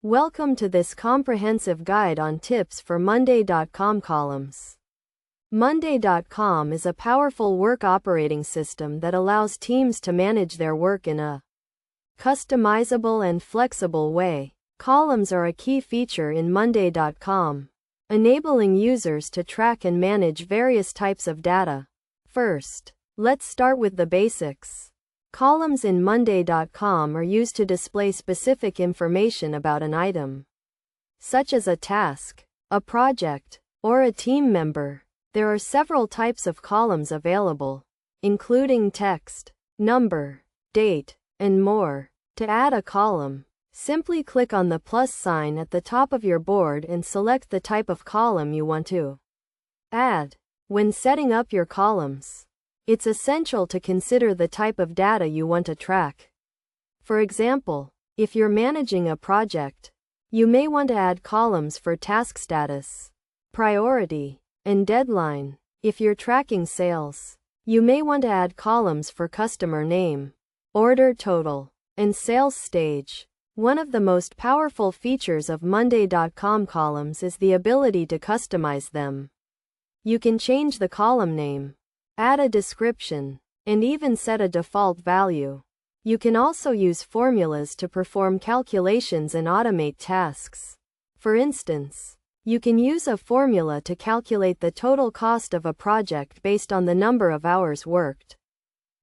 Welcome to this comprehensive guide on tips for Monday.com columns. Monday.com is a powerful work operating system that allows teams to manage their work in a customizable and flexible way. Columns are a key feature in Monday.com, enabling users to track and manage various types of data. First, let's start with the basics. Columns in Monday.com are used to display specific information about an item, such as a task, a project, or a team member. There are several types of columns available, including text, number, date, and more. To add a column, simply click on the plus sign at the top of your board and select the type of column you want to add. When setting up your columns, it's essential to consider the type of data you want to track. For example, if you're managing a project, you may want to add columns for task status, priority, and deadline. If you're tracking sales, you may want to add columns for customer name, order total, and sales stage. One of the most powerful features of Monday.com columns is the ability to customize them. You can change the column name, add a description, and even set a default value. You can also use formulas to perform calculations and automate tasks. For instance, you can use a formula to calculate the total cost of a project based on the number of hours worked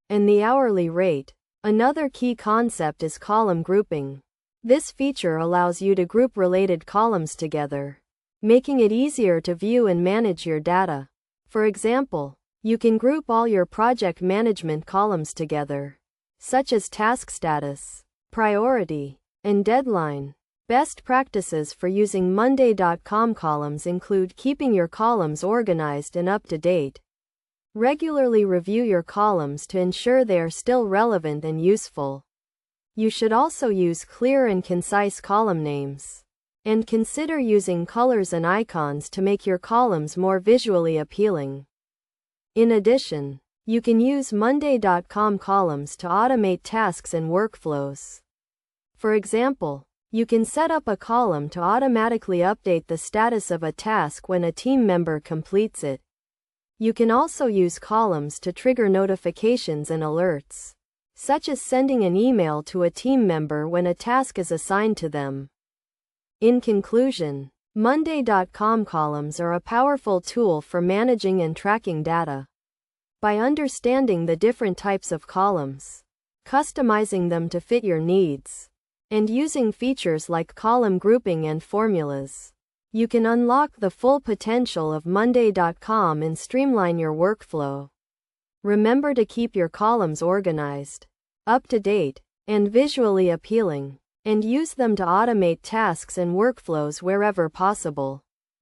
and the hourly rate. Another key concept is column grouping. This feature allows you to group related columns together, making it easier to view and manage your data. For example, you can group all your project management columns together, such as task status, priority, and deadline. Best practices for using Monday.com columns include keeping your columns organized and up to date. Regularly review your columns to ensure they are still relevant and useful. You should also use clear and concise column names, and consider using colors and icons to make your columns more visually appealing. In addition, you can use Monday.com columns to automate tasks and workflows. For example, you can set up a column to automatically update the status of a task when a team member completes it. You can also use columns to trigger notifications and alerts, such as sending an email to a team member when a task is assigned to them. In conclusion, Monday.com columns are a powerful tool for managing and tracking data. By understanding the different types of columns, customizing them to fit your needs, and using features like column grouping and formulas, you can unlock the full potential of Monday.com and streamline your workflow. Remember to keep your columns organized, up to date, and visually appealing, and use them to automate tasks and workflows wherever possible.